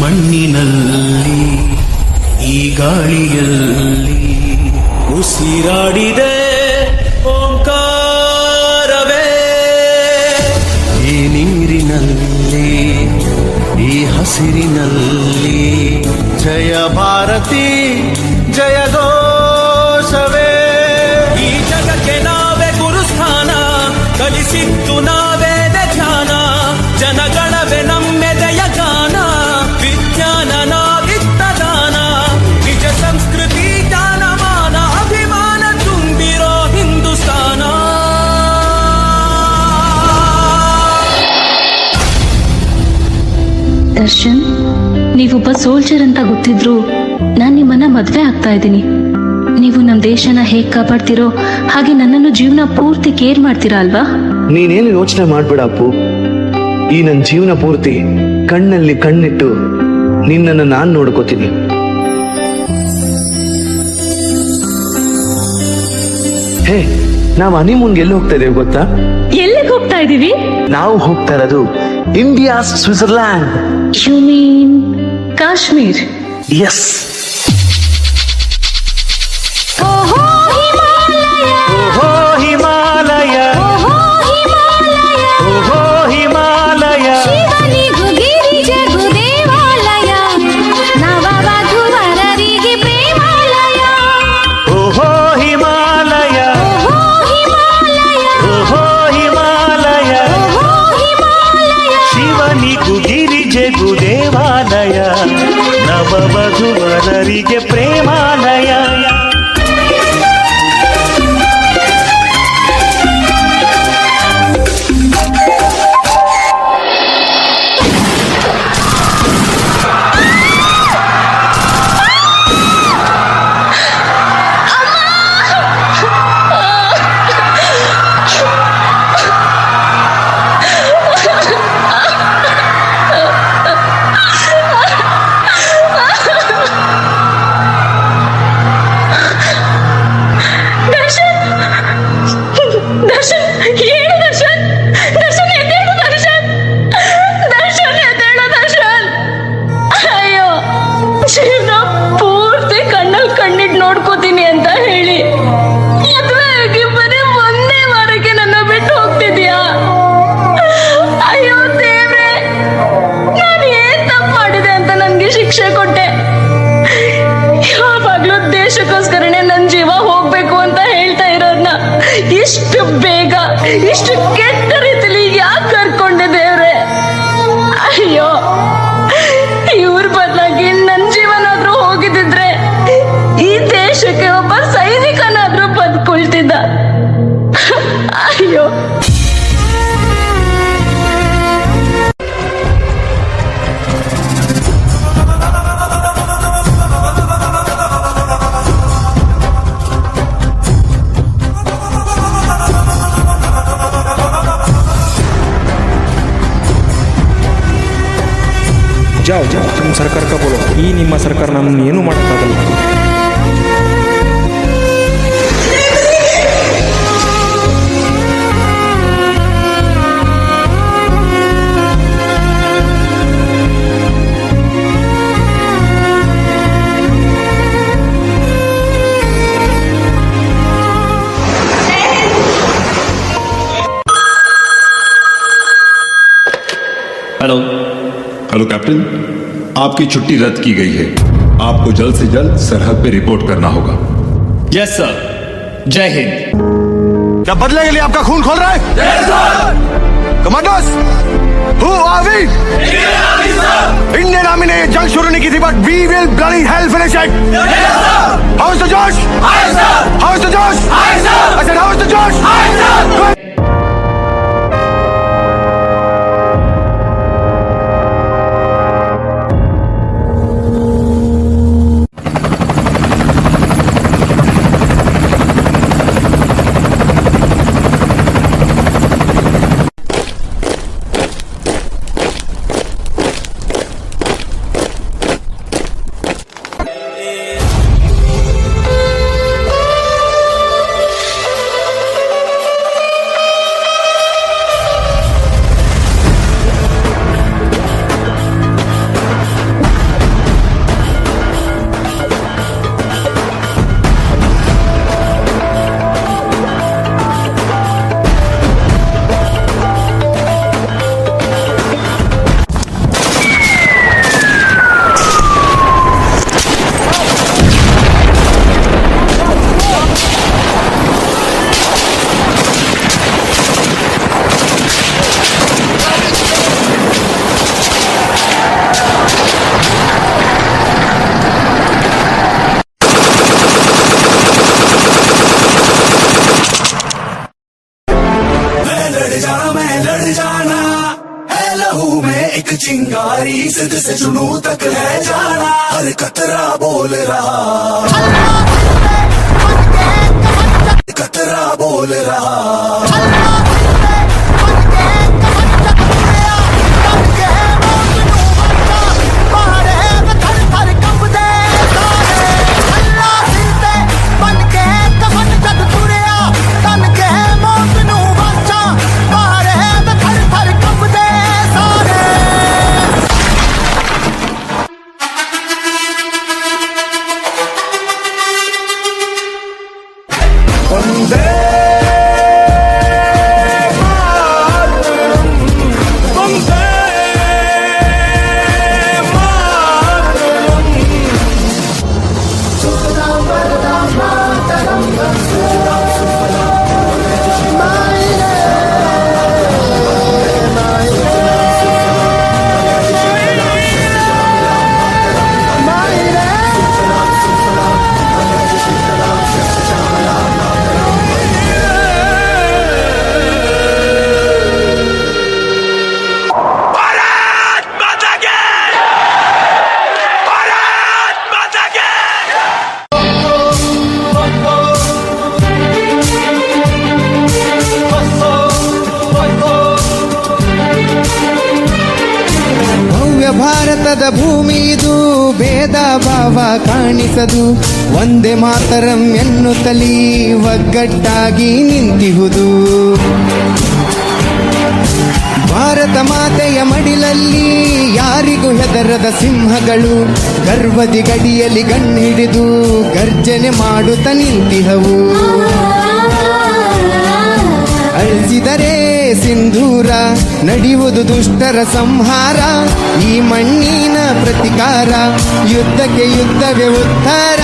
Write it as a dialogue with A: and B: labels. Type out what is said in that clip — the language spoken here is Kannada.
A: ಮಣ್ಣಿನಲ್ಲಿ ಈ ಗಾಳಿಯಲ್ಲಿ ಉಸಿರಾಡಿದೆ ಓಂಕಾರವೇ. ಈ ನೀರಿನಲ್ಲಿ ಈ ಹಸಿರಿನಲ್ಲಿ ಜಯ ಭಾರತಿ ಜಯ ಘೋಷವೇ. ಈ ಜಗಕ್ಕೆ ನಾವೇ ಗುರುಸ್ಥಾನ, ಕಲಿಸಿದ್ದು ನಾವೇದ ಧ್ಯಾನ, ಜನಗಣವೇ ನಮ್ಮೆದೆಯ ಗಾನ, ವಿಜ್ಞಾನ ನಾವಿತ್ತ ದಾನ, ನಿಜ ಸಂಸ್ಕೃತಿ ಜ್ಞಾನಮಾನ, ಅಭಿಮಾನ ತುಂಬಿರೋ ಹಿಂದೂಸ್ತಾನ.
B: ದರ್ಶನ್, ನೀವೊಬ್ಬ ಸೋಲ್ಜರ್ ಅಂತ ಗೊತ್ತಿದ್ರು ನಾನು ನಿಮ್ಮನ್ನ ಮದ್ವೆ ಆಗ್ತಾ ಇದ್ದೀನಿ. ನೀವು ನಮ್ಮ ದೇಶನ ಹೇಗ್ ಕಾಪಾಡ್ತಿರೋ ಹಾಗೆ ನನ್ನನ್ನು ಜೀವನ ಪೂರ್ತಿ ಕೇರ್ ಮಾಡ್ತೀರಾ ಅಲ್ವಾ?
C: ನೀನೇನು ಯೋಚನೆ ಮಾಡ್ಬೇಡ ಅಪ್ಪು. ಈ ನನ್ನ ಜೀವನ ಪೂರ್ತಿ ಕಣ್ಣಲ್ಲಿ ಕಣ್ಣಿಟ್ಟು ನಿನ್ನನ್ನು ನಾನು ನೋಡ್ಕೋತೀನಿ. ಹೇ, ನಾವು ಹನಿಮೂನ್ಗೆ ಎಲ್ಲಿ ಹೋಗ್ತಾ ಇದ್ದೇವೆ ಗೊತ್ತಾ?
B: ಎಲ್ಲಿಗೆ ಹೋಗ್ತಾ ಇದೀವಿ?
C: ನಾವು ಹೋಗ್ತಾ ಇರೋದು India Switzerland.
B: You mean Kashmir?
C: Yes.
A: ದೇವಾಲಯ ನವವಧುವರರಿಗೆ ಪ್ರೇಮಾಲಯ.
B: ಜೀವನ ಪೂರ್ತಿ ಕಣ್ಣಲ್ಲಿ ಕಣ್ಣಿಟ್ಟು ನೋಡ್ಕೋತೀನಿ ಅಂತ ಹೇಳಿ ಮದುವೆ ಆಗಿ ಬರೀ ಒಂದೇ ವಾರಕ್ಕೆ ನನ್ನ ಬಿಟ್ಟು ಹೋಗ್ತಿದ್ಯಾ? ಅಯ್ಯೋ ದೇವ್ರೆ, ನಾನು ಏನ್ ತಪ್ಪು ಮಾಡಿದೆ ಅಂತ ನನ್ಗೆ ಶಿಕ್ಷೆ ಕೊಟ್ಟೆ? ಯಾವಾಗ್ಲೂ ದೇಶಕ್ಕೋಸ್ಕರನೇ ನನ್ ಜೀವ ಹೋಗ್ಬೇಕು ಅಂತ ಹೇಳ್ತಾ ಇರೋದ್ನ ಇಷ್ಟು ಬೇಗ ಇಷ್ಟು ಕೆಟ್ಟ ರೀತಿಲಿ ಯಾಕೆ ಕರ್ಕೊಂಡೆ ದೇವ್ರೆ? ಅಯ್ಯೋ, ಇವ್ರ ಬದಲಾಗಿ ನನ್ ಜೀವನಾದ್ರೂ ಹೋಗಿದ್ರೆ ಈ ದೇಶಕ್ಕೆ ಒಬ್ಬ ಸೈನಿಕನಾದ್ರೂ ಬದುಕೊಳ್ತಿದ್ದ. ಅಯ್ಯೋ,
D: जाओ जाओ, तुम सरकार का बोलो. ಈ ನಿಮ್ಮ ಸರ್ಕಾರ ನಮ್ಮನ್ನು ಏನು ಮಾಡೋಕ್ಕಾಗಲ್ಲ.
A: हेलो
E: हेलो कैप्टन, आपकी छुट्टी रद्द की गई है. आपको जल्द से जल्द सरहद पे रिपोर्ट करना होगा.
A: Yes sir. जय हिंद.
F: क्या बदले के लिए आपका खून खोल रहा है? Commandos, who are we? Indian army ने ये जंग शुरू नहीं की थी, but we will bloody hell finish it. How is the josh? How is the josh? I said how is the josh?
G: जिद से जुनून तक है जाना, हर कतरा बोल रहा, कतरा बोल रहा।
H: ಭಾರತದ ಭೂಮಿ ಇದು, ಭೇದ ಭಾವ ಕಾಣಿಸದು, ಒಂದೇ ಮಾತರಂ ಎನ್ನುತ್ತಲೀ ಒಗ್ಗಟ್ಟಾಗಿ ನಿಂತಿಹುದು. ಭಾರತ ಮಾತೆಯ ಮಡಿಲಲ್ಲಿ ಯಾರಿಗೂ ಹೆದರದ ಸಿಂಹಗಳು, ಗರ್ವದಿ ಗಡಿಯಲ್ಲಿ ಗಣ್ಣಿಡಿದು ಗರ್ಜನೆ ಮಾಡುತ್ತ ನಿಂತಿಹವು. ಅಳಿಸಿದರೆ ಸಿಂಧೂರ, ನಡೆಯುವುದು ದುಷ್ಟರ ಸಂಹಾರ, ಈ ಮಣ್ಣಿನ ಪ್ರತಿಕಾರ, ಯುದ್ಧಕ್ಕೆ ಯುದ್ಧವೇ ಉತ್ತರ.